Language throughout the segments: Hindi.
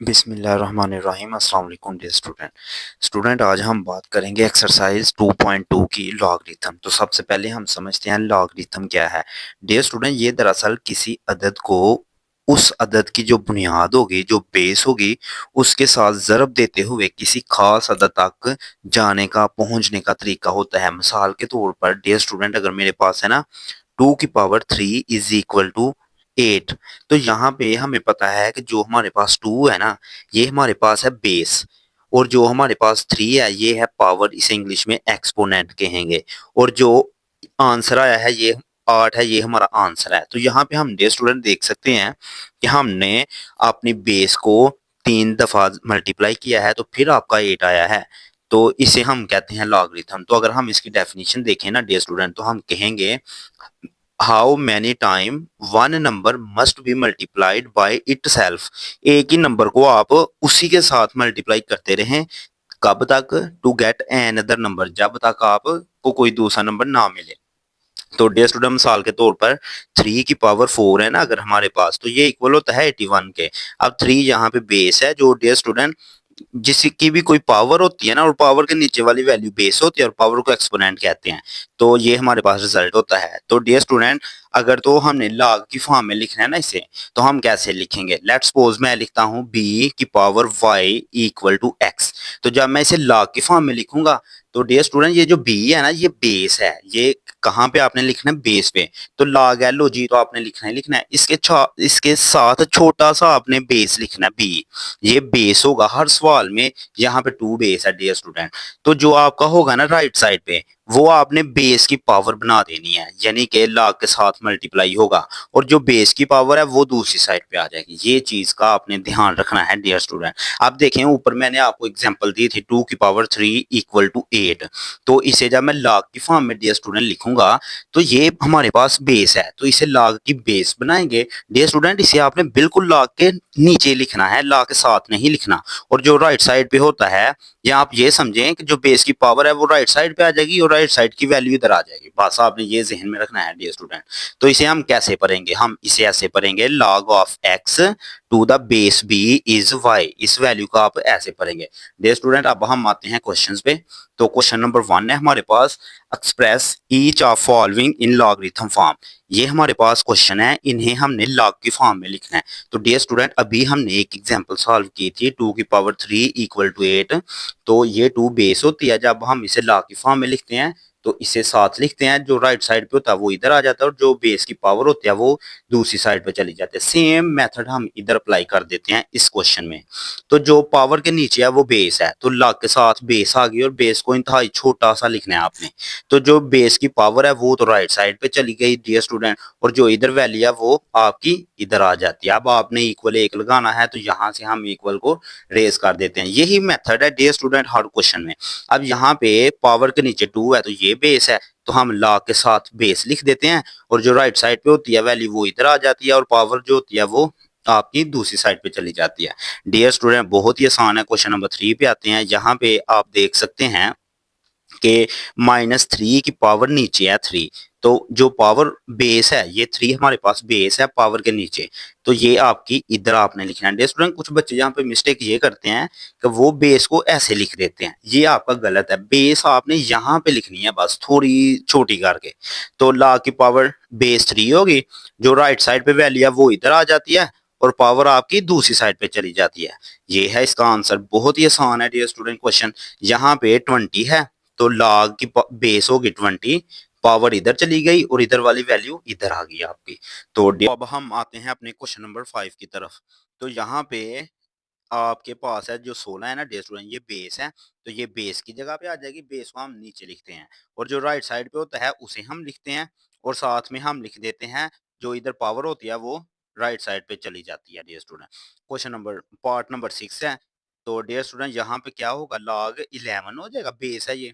बिस्मिल्लाहिर्रहमानिर्रहीम। अस्सलाम वालेकुम डियर स्टूडेंट आज हम बात करेंगे एक्सरसाइज 2.2 की लॉगरिथम। तो सबसे पहले हम समझते हैं लॉगरिथम क्या है। डियर स्टूडेंट, ये दरअसल किसी अदद को उस अदद की जो बुनियाद होगी, जो बेस होगी, उसके साथ ज़रब देते हुए किसी खास अदद तक जाने का, पहुंचने का तरीका होता है। मिसाल के तौर पर डियर स्टूडेंट, अगर मेरे पास है ना 2 की पावर 3 इज इक्वल टू 8, तो यहाँ पे हमें पता है कि जो हमारे पास 2 है ना, ये हमारे पास है बेस, और जो हमारे पास 3 है ये है पावर, इसे इंग्लिश में एक्सपोनेंट कहेंगे। और जो आंसर आया है ये 8 है, ये हमारा आंसर है। तो यहाँ पे हम डे स्टूडेंट देख सकते हैं कि हमने अपनी बेस को 3 दफा मल्टीप्लाई किया है, तो फिर आपका 8 आया है। तो इसे हम कहते हैं लॉगरिथम। तो अगर हम इसकी डेफिनेशन देखें ना डे स्टूडेंट, तो हम कहेंगे how many time one number must be multiplied by itself. एक ही नंबर को आप उसी के साथ मल्टीप्लाई करते रहें। कब तक? To get an other number, जब तक आपको कोई दूसरा नंबर ना मिले। तो डियर स्टूडेंट, मिसाल के तौर पर 3 की पावर 4 है ना अगर हमारे पास, तो ये इक्वल होता है 81 के। अब 3 यहाँ पे बेस है, जो डियर स्टूडेंट जिसकी भी कोई पावर होती है ना, और पावर के नीचे वाली वैल्यू बेस होती है, और पावर को एक्सपोनेंट कहते हैं। तो ये हमारे पास रिजल्ट होता है। तो डियर स्टूडेंट, अगर तो हमने लॉग की फॉर्म में लिखना है ना इसे, तो हम कैसे लिखेंगे? लेट्स सपोज मैं लिखता हूँ b की power y equal to x। तो जब मैं इसे लॉग की फॉर्म में लिखूंगा, तो डियर स्टूडेंट ये जो b है ना, ये बेस है। ये कहाँ पे आपने लिखना है? बेस पे। तो लॉग LOG तो आपने लिखना ही लिखना है। इसके साथ छोटा सा आपने बेस लिखना है b। ये बेस होगा हर सवाल में। यहाँ पे 2 बेस है डियर स्टूडेंट। तो जो आपका होगा ना राइट साइड पे, वो आपने बेस की पावर बना देनी है, यानी कि लॉग के साथ मल्टीप्लाई होगा, और जो बेस की पावर है वो दूसरी साइड पे आ जाएगी। ये चीज का आपने ध्यान रखना है डियर स्टूडेंट। आप देखें ऊपर मैंने आपको एग्जांपल दी थी 2 की पावर 3 इक्वल टू 8। तो इसे जब मैं लॉग की फॉर्म में डियर स्टूडेंट लिखूंगा, तो ये हमारे पास बेस है, तो इसे लॉग की बेस बनाएंगे। डियर स्टूडेंट, इसे आपने बिल्कुल लॉग के नीचे लिखना है, लॉग के साथ नहीं लिखना। और जो राइट साइड पे होता है, या आप ये समझें कि जो बेस की पावर है वो राइट साइड पे आ जाएगी, और राइट साइड की वैल्यू इधर आ जाएगी। बस आपने ये जहन में रखना है डियर स्टूडेंट। तो इसे हम कैसे पढ़ेंगे? हम इसे ऐसे पढ़ेंगे, log of x to the base b is y। इस वैल्यू का आप ऐसे पढ़ेंगे। डियर स्टूडेंट, अब हम आते हैं क्वेश्चंस पे। तो क्वेश्चन नंबर 1 है हमारे पास, express each of following in logarithm form. ये हमारे पास क्वेश्चन है, इन्हें हमने लॉग की फॉर्म में लिखना है। तो डियर स्टूडेंट, अभी हमने एक एग्जांपल सॉल्व की थी 2 की पावर 3 इक्वल टू 8। तो ये 2 बेस होती है। जब हम इसे लॉग की फॉर्म में लिखते हैं, तो इसे साथ लिखते हैं, जो राइट साइड पे होता है वो इधर आ जाता है, और जो बेस की पावर होती है वो दूसरी साइड पे चली जाती है। सेम मेथड हम इधर अप्लाई कर देते हैं इस क्वेश्चन में। तो जो पावर के नीचे है वो बेस है, तो लॉग के साथ बेस आ गई, और बेस को इंतहाई छोटा सा लिखना है आपने। तो जो बेस की पावर है वो तो राइट साइड पे चली गई डियर स्टूडेंट, और जो इधर वैल्यू है वो आपकी इधर आ जाती है। अब आपने इक्वल 1 लगाना है, तो यहाँ से हम इक्वल को रेज कर देते हैं। यही मेथड है डियर स्टूडेंट हर क्वेश्चन में। अब यहाँ पे पावर के नीचे 2 है, तो ये बेस है, तो हम लॉग के साथ बेस लिख देते हैं, और जो राइट साइड पे होती है वैल्यू वो इधर आ जाती है, और पावर जो होती है वो आपकी दूसरी साइड पे चली जाती है। डियर स्टूडेंट, बहुत ही आसान है। क्वेश्चन नंबर 3 पे आते हैं। यहाँ पे आप देख सकते हैं कि -3 की पावर नीचे है 3। तो जो पावर बेस है, ये 3 हमारे पास बेस है पावर के नीचे, तो ये आपकी इधर आपने लिखना है। डियर स्टूडेंट, कुछ बच्चे यहाँ पे मिस्टेक ये करते हैं कि वो बेस को ऐसे लिख देते हैं, ये आपका गलत है। बेस आपने यहाँ पे लिखनी है, बस थोड़ी छोटी करके। तो लॉग की पावर बेस 3 होगी, जो राइट साइड पे वैल्यू है वो इधर आ जाती है, और पावर आपकी दूसरी साइड पे चली जाती है। ये है इसका आंसर। बहुत ही आसान है डियर स्टूडेंट क्वेश्चन। यहाँ पे 20 है, तो लॉग की बेस होगी 20, पावर इधर चली गई, और इधर वाली वैल्यू इधर आ गई आपकी। तो अब हम आते हैं अपने क्वेश्चन नंबर 5 की तरफ। तो यहाँ पे आपके पास है जो 16 है ना डियर स्टूडेंट, ये बेस है, तो ये बेस की जगह पे आ जाएगी। बेस को हम नीचे लिखते हैं, और जो राइट साइड पे होता है उसे हम लिखते हैं, और साथ में हम लिख देते हैं जो इधर पावर होती है वो राइट साइड पे चली जाती है dear student. Question number part number 6 है। तो डियर स्टूडेंट, यहाँ पे क्या होगा? लॉग 11 हो जाएगा, बेस है ये,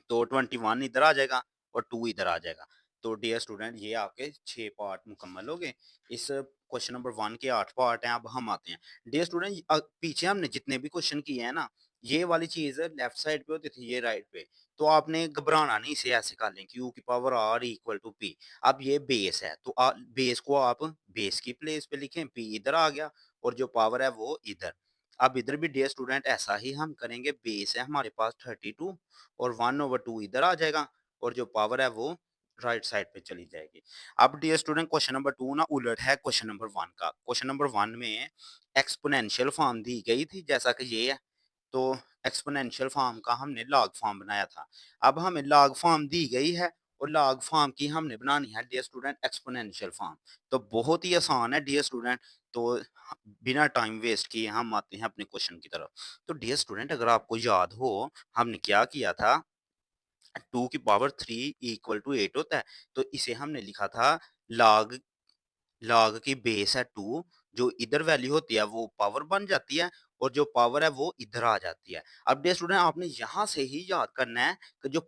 तो 21 इधर आ जाएगा, और 2 इधर आ जाएगा। तो डियर स्टूडेंट, ये आपके 6 पार्ट मुकम्मल हो गए। इस क्वेश्चन नंबर 1 के 8 पार्ट हैं। अब हम आते हैं डियर स्टूडेंट, पीछे हमने जितने भी क्वेश्चन किए हैं ना, ये वाली चीज लेफ्ट साइड पे होती थी, ये राइट पे। तो आपने घबराना नहीं, इसे ऐसे कर लें, क्यू की power r equal to p. अब ये बेस है, तो बेस को आप बेस की प्लेस पे लिखें, पी इधर आ गया, और जो पावर है वो इधर। अब इधर भी डियर स्टूडेंट ऐसा ही हम करेंगे, बेस है हमारे पास 32 और 1/2 इधर आ जाएगा और जो पावर है वो राइट साइड पे चली जाएगी। अब डियर स्टूडेंट क्वेश्चन नंबर 2 ना उलट है क्वेश्चन नंबर 1 का। क्वेश्चन नंबर 1 में एक्सपोनेंशियल फॉर्म दी गई थी जैसा कि ये है, तो एक्सपोनेंशियल फॉर्म का हमने लॉग फॉर्म बनाया था। अब हमें लॉग फॉर्म दी गई है और लॉग फॉर्म की हमने बनानी है डियर स्टूडेंट एक्सपोनेंशियल फॉर्म। तो बहुत ही आसान है डियर स्टूडेंट। तो बिना टाइम वेस्ट किए हम आते हैं अपने क्वेश्चन की तरफ। तो डियर स्टूडेंट अगर आपको याद हो हमने क्या किया था, 2 की पावर 3 इक्वल टू 8 होता है। तो इसे हमने लिखा था लॉग लॉग की बेस है 2, जो इधर वैल्यू होती है वो पावर बन जाती है और जो पावर है वो इधर आ जाती है। अब डियर स्टूडेंट आपने यहाँ से ही याद करना है कि जो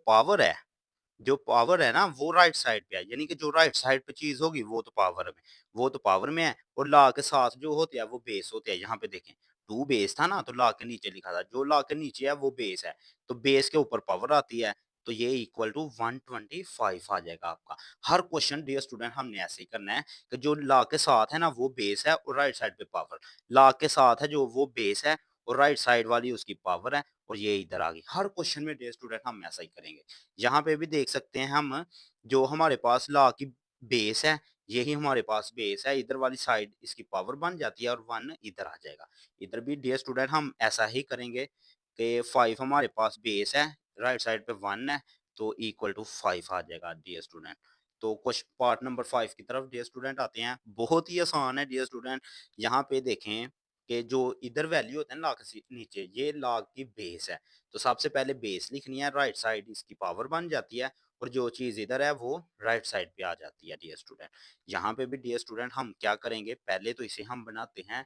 पावर है ना वो राइट साइड पे है, यानी कि जो राइट साइड पे चीज होगी वो तो पावर में है और लॉ के साथ जो होते हैं वो बेस होते हैं। यहाँ पे देखें 2 बेस था ना, तो लॉ के नीचे लिखा था, जो लॉ के नीचे है वो बेस है, तो बेस के ऊपर पावर आती है, तो ये इक्वल टू 125 आ जाएगा आपका। हर क्वेश्चन डियर स्टूडेंट हमने ऐसे ही करना है कि जो लॉ के साथ है ना वो बेस है और राइट साइड पे पावर, लॉ के साथ है जो वो बेस है और राइट साइड वाली उसकी पावर है और ये इधर आ गई। हर क्वेश्चन में डियर स्टूडेंट हम ऐसा ही करेंगे। यहाँ पे भी देख सकते हैं हम, जो हमारे पास लॉ की बेस है यही हमारे पास बेस है, इधर वाली साइड इसकी पावर बन जाती है और 1 इधर आ जाएगा। इधर भी डियर स्टूडेंट हम ऐसा ही करेंगे कि 5 हमारे पास बेस है, राइट साइड पे 1 है, तो इक्वल टू 5 आ जाएगा डियर स्टूडेंट। तो क्वेश्चन पार्ट नंबर 5 की तरफ डियर स्टूडेंट आते हैं। बहुत ही आसान है डियर स्टूडेंट। यहाँ पे देखें कि जो इधर वैल्यू होता है ना लॉग से नीचे, ये लॉग की बेस है, तो सबसे पहले बेस लिखनी है, राइट साइड इसकी पावर बन जाती है और जो चीज इधर है वो राइट साइड पे आ जाती है डियर स्टूडेंट। यहाँ पे भी डियर स्टूडेंट हम क्या करेंगे, पहले तो इसे हम बनाते हैं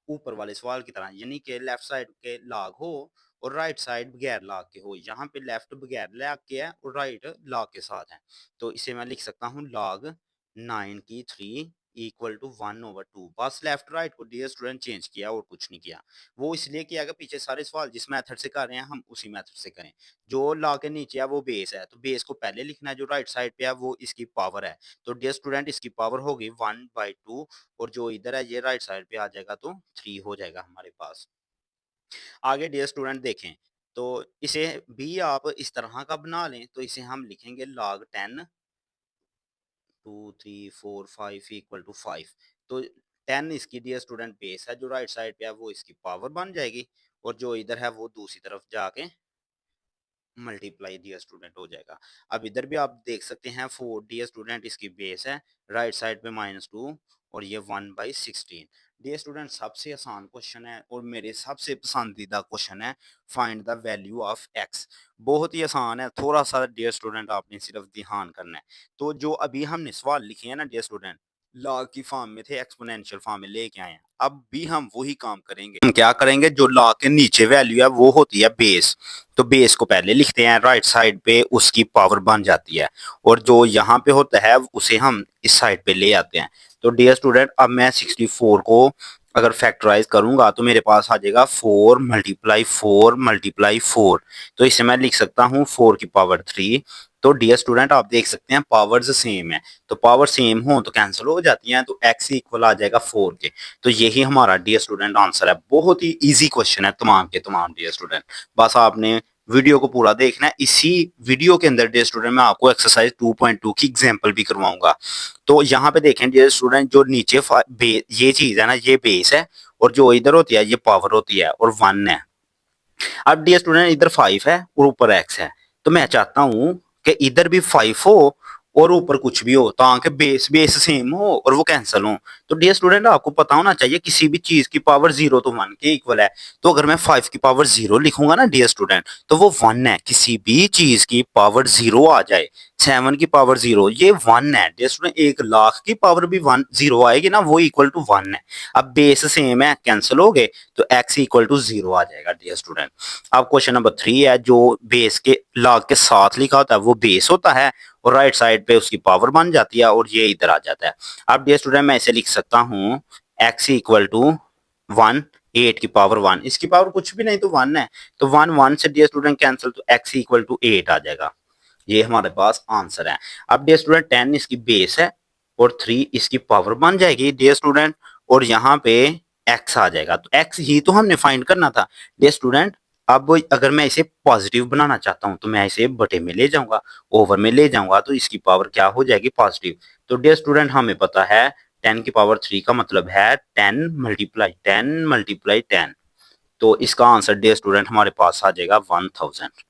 ऊपर वाले सवाल की तरह, यानी कि लेफ्ट साइड के लॉग हो और राइट साइड बगैर लॉग के हो। यहाँ पे लेफ्ट बगैर लॉग के है और राइट लॉग के साथ है, तो इसे मैं लिख सकता हूँ लॉग 9 की 3 इक्वल टू 1/2। बस लेफ्ट राइट को डियर स्टूडेंट चेंज किया और कुछ नहीं किया। वो इसलिए किया कि पीछे सारे सवाल जिस मेथड से कर रहे हैं हम उसी मेथड से करें। जो लॉ के नीचे है वो बेस है, तो बेस को पहले लिखना है, जो राइट साइड पे है वो इसकी पावर है, तो डियर स्टूडेंट इसकी पावर होगी 1/2 और जो इधर है ये राइट साइड पे आ जाएगा तो 3 हो जाएगा हमारे पास। आगे डियर स्टूडेंट देखें, तो इसे भी आप इस तरह का बना लें, तो इसे हम लिखेंगे log 10 2 3 4 5 इक्वल टू 5। तो 10 इसकी डियर स्टूडेंट बेस है, जो राइट साइड पे है वो इसकी पावर बन जाएगी और जो इधर है वो दूसरी तरफ जाके मल्टीप्लाई डियर स्टूडेंट हो जाएगा। अब इधर भी आप देख सकते हैं 4 डियर स्टूडेंट इसकी बेस है, राइट साइड पे -2 और ये 1/16। डियर स्टूडेंट सबसे आसान क्वेश्चन है और मेरे सबसे पसंदीदा क्वेश्चन है, find the value of x. बहुत ही आसान है, थोड़ा सा डियर स्टूडेंट आपने सिर्फ ध्यान करना है। तो जो अभी हमने सवाल लिखे हैं ना डियर स्टूडेंट, लॉग की फॉर्म में थे, एक्सपोनेंशियल फॉर्म में लेके आए हैं, अब भी हम वही काम करेंगे। हम क्या करेंगे, जो लॉग के नीचे वैल्यू है वो होती है बेस, तो बेस को पहले लिखते हैं, राइट साइड पे उसकी पावर बन जाती है और जो यहाँ पे होता है उसे हम इस साइड पे ले आते हैं। तो डियर स्टूडेंट अब मैं 64 को अगर फैक्टराइज करूंगा तो मेरे पास आ जाएगा 4 × 4 × 4। तो इसे मैं लिख सकता हूँ 4 की पावर 3। तो डियर स्टूडेंट आप देख सकते हैं पावर्स सेम है, तो पावर सेम हो तो कैंसिल हो जाती हैं, तो x इक्वल आ जाएगा 4 के। तो यही हमारा डियर स्टूडेंट आंसर है। बहुत ही इजी क्वेश्चन है तमाम के तमाम डियर स्टूडेंट। बस आपने वीडियो को पूरा देखना है। इसी वीडियो के अंदर डियर स्टूडेंट मैं आपको एक्सरसाइज 2.2 की एग्जांपल भी करवाऊंगा। तो यहाँ पे देखें डियर स्टूडेंट, जो नीचे ये चीज है ना ये बेस है और जो इधर होती है ये पावर होती है और 1 है। अब डियर स्टूडेंट इधर 5 है और ऊपर x है, तो मैं चाहता हूँ कि इधर भी 5 हो और ऊपर कुछ भी हो, ताकि बेस बेस सेम हो और वो कैंसिल हो। तो डियर स्टूडेंट आपको पता होना चाहिए किसी भी चीज की पावर 0 तो 1 के इक्वल है। तो अगर मैं 5 की पावर 0 लिखूंगा ना डियर स्टूडेंट, तो वो 1 है। किसी भी चीज की पावर 0 आ जाए, 7 की पावर 0 ये 1 है डियर स्टूडेंट। 1 लाख की पावर भी 1 0 आएगी ना, वो इक्वल टू 1 है। अब बेस सेम है, कैंसिल हो गए, तो x इक्वल टू 0 आ जाएगा डियर स्टूडेंट। अब क्वेश्चन नंबर 3 है, जो बेस के लॉग के साथ लिखा होता है वो बेस होता है और राइट साइड पे उसकी पावर बन जाती है और ये इधर आ जाता है। अब डियर स्टूडेंट मैं इसे लिख सकता हूँ x इक्वल टू 1 8 की पावर 1, इसकी पावर कुछ भी नहीं तो 1 है, तो 1 1 से डियर स्टूडेंट कैंसिल, तो x इक्वल टू 8 आ जाएगा। ये हमारे पास आंसर है। अब डियर स्टूडेंट 10 इसकी बेस है और 3 इसकी पावर बन जाएगी डियर स्टूडेंट, और यहाँ पे एक्स आ जाएगा। तो एक्स ही तो हमने फाइंड करना था डियर स्टूडेंट। अब अगर मैं इसे पॉजिटिव बनाना चाहता हूँ तो मैं इसे बटे में ले जाऊंगा, ओवर में ले जाऊंगा, तो इसकी पावर क्या हो जाएगी पॉजिटिव। तो डियर स्टूडेंट हमें पता है 10 की पावर 3 का मतलब है 10 तो इसका आंसर डियर स्टूडेंट हमारे पास आ जाएगा 1000।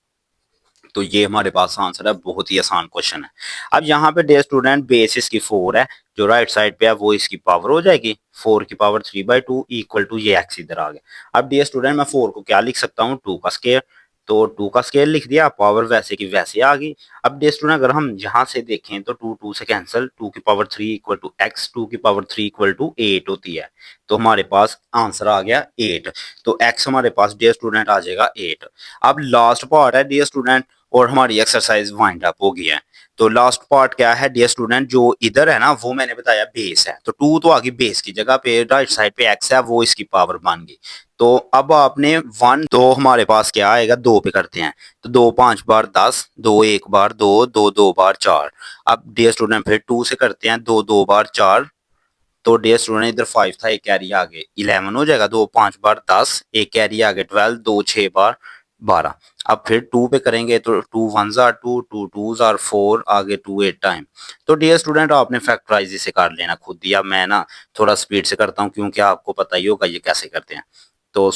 तो ये हमारे पास आंसर है, बहुत ही आसान क्वेश्चन है। अब यहाँ पे डियर स्टूडेंट बेस इसकी 4 है, जो राइट साइड पे है वो इसकी पावर हो जाएगी 4 की पावर 3/2 इक्वल टू ये एक्स इधर आ गया। अब डियर स्टूडेंट मैं 4 को क्या लिख सकता हूँ 2 का स्केयर, तो 2 का स्केयर लिख दिया, पावर वैसे की वैसे आ गई। अब डियर स्टूडेंट अगर हम यहाँ से देखें तो 2 2 से कैंसिल, 2 की पावर 3 इक्वल टू एक्स, 2 की पावर 3 इक्वल टू 8 होती है। तो हमारे पास आंसर आ गया 8। तो एक्स हमारे पास डियर स्टूडेंट आ जाएगा 8। अब लास्ट पार्ट है डियर स्टूडेंट, और हमारी एक्सरसाइज वाइंड अप हो गई है। तो लास्ट पार्ट क्या है डियर स्टूडेंट, जो इधर है ना वो मैंने बताया बेस है, तो 2 तो आ गई बेस की जगह पे, राइट साइड पे एक्स है वो इसकी पावर बन गई। तो अब आपने 1, तो हमारे पास क्या आएगा 2 पे करते हैं, तो 2 5 बार 10, 2 1 बार 2, 2 2 बार 4। अब डियर स्टूडेंट फिर 2 से करते हैं, 2 2 बार 4, तो डियर स्टूडेंट इधर 5 था, एक कैरी आगे 11 हो जाएगा, 2 5 बार 10, एक कैरी आगे 12, 2 6 बार 12। अब फिर 2 पे करेंगे तो 2 1 आर 2, 2 2 आर 4, आगे 2 8 टाइम। तो डियर स्टूडेंट आपने फैक्टराइज से कर लेना खुद ही। अब मैं ना थोड़ा स्पीड से करता हूँ क्योंकि आपको पता ही होगा ये कैसे करते हैं। तो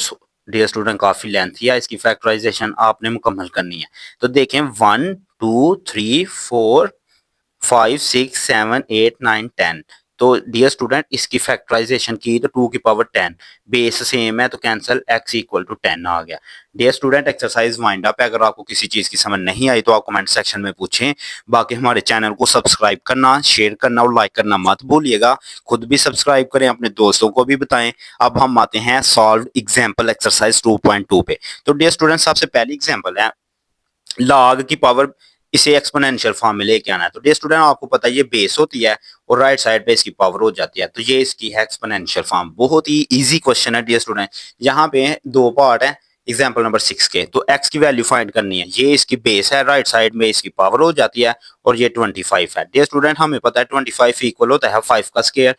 डियर स्टूडेंट काफी लेंथी है, इसकी फैक्टराइजेशन आपने मुकम्मल करनी है। तो देखें 1 2 3 4 5 6 7 8 9 10। तो डियर स्टूडेंट इसकी फैक्टराइजेशन की तो 2 की पावर 10, बेस सेम है तो कैंसिल, x इक्वल टू 10 आ गया। Dear student exercise wind up है, अगर आपको किसी चीज की समझ नहीं आई तो आप कमेंट सेक्शन में पूछें। बाकी हमारे चैनल को सब्सक्राइब करना, शेयर करना और लाइक करना मत भूलिएगा। खुद भी सब्सक्राइब करें, अपने दोस्तों को भी बताएं। अब हम आते हैं सॉल्व एग्जाम्पल एक्सरसाइज 2.2 पे। तो डियर स्टूडेंट सबसे पहली एग्जाम्पल है लॉग की पावर, इसे एक्सपोनेंशियल फॉर्म में लेके आना है। तो डियर स्टूडेंट आपको पता है ये बेस होती है और राइट साइड पे इसकी पावर हो जाती है, तो ये इसकी है एक्सपोनेंशियल फॉर्म। बहुत ही इजी क्वेश्चन है डियर स्टूडेंट। यहाँ पे 2 पार्ट है एग्जाम्पल नंबर 6 के। तो x की वैल्यू फाइंड करनी है, ये इसकी बेस है, राइट साइड में इसकी पावर हो जाती है और ये 25 है। डियर स्टूडेंट हमें पता है 25 इक्वल होता है 5 का स्केयर,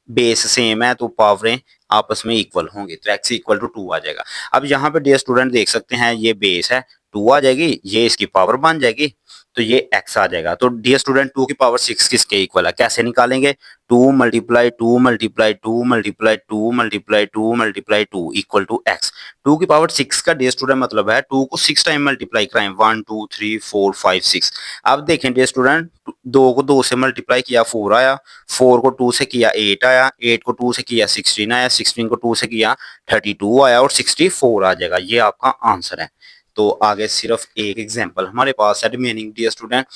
बेस सेम है तो पावरें आपस में इक्वल होंगी, तो x इक्वल टू 2 आ जाएगा। अब यहाँ पे डियर स्टूडेंट देख सकते हैं ये बेस है, 2 आ जाएगी, ये इसकी पावर बन जाएगी, तो ये x आ जाएगा। तो डियर स्टूडेंट 2 की पावर 6 किसके इक्वल है, कैसे निकालेंगे, 2 multiply 2 multiply 2 multiply 2 multiply 2 multiply 2 equal to x। 2 की पावर 6 का डियर स्टूडेंट मतलब है 2 को 6 टाइम मल्टीप्लाई कराएं, 1 2 3 4 5 6। अब देखें डियर स्टूडेंट 2 को 2 से मल्टीप्लाई किया 4 आया, 4 को 2 से किया 8 आया, 8 को 2 से किया 16 आया, 16 को 2 से किया 32 आया और 64 आ जाएगा। ये आपका आंसर है। तो आगे सिर्फ एक एग्जांपल हमारे पास है रिमेनिंग डियर स्टूडेंट।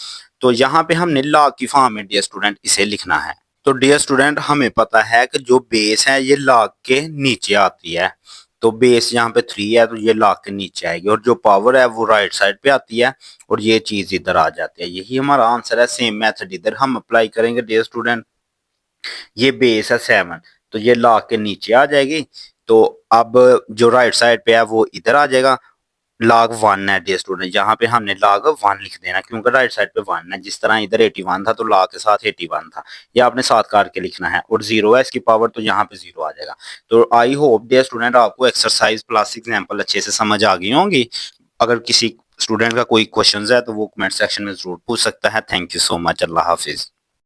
तो यहाँ पे हमने लॉग की फॉर्म में डियर स्टूडेंट इसे लिखना है। तो डियर स्टूडेंट हमें पता है कि जो बेस है ये लॉग के नीचे आती है, तो बेस यहाँ पे 3 है तो ये लॉग के नीचे आएगी, और जो पावर है वो राइट साइड पे आती है और ये चीज इधर आ जाती है। यही हमारा आंसर है। सेम मेथड इधर हम अप्लाई करेंगे डियर स्टूडेंट। ये बेस है 7, तो ये लॉग के नीचे आ जाएगी, तो अब जो राइट साइड पे है वो इधर आ जाएगा। लॉग 1 है डियर स्टूडेंट, यहाँ पे हमने लॉग 1 लिख देना क्योंकि राइट साइड पे 1 है। जिस तरह इधर 81 था तो लॉग के साथ 81 था, ये आपने साथ काट के लिखना है, और 0 है इसकी पावर तो यहाँ पे 0 आ जाएगा। तो आई होप डियर स्टूडेंट आपको एक्सरसाइज प्लस एग्जाम्पल अच्छे से समझ आ गई होंगी। अगर किसी स्टूडेंट का कोई क्वेश्चन है तो वो कमेंट सेक्शन में जरूर पूछ सकता है। Thank you so much. Allah Hafiz.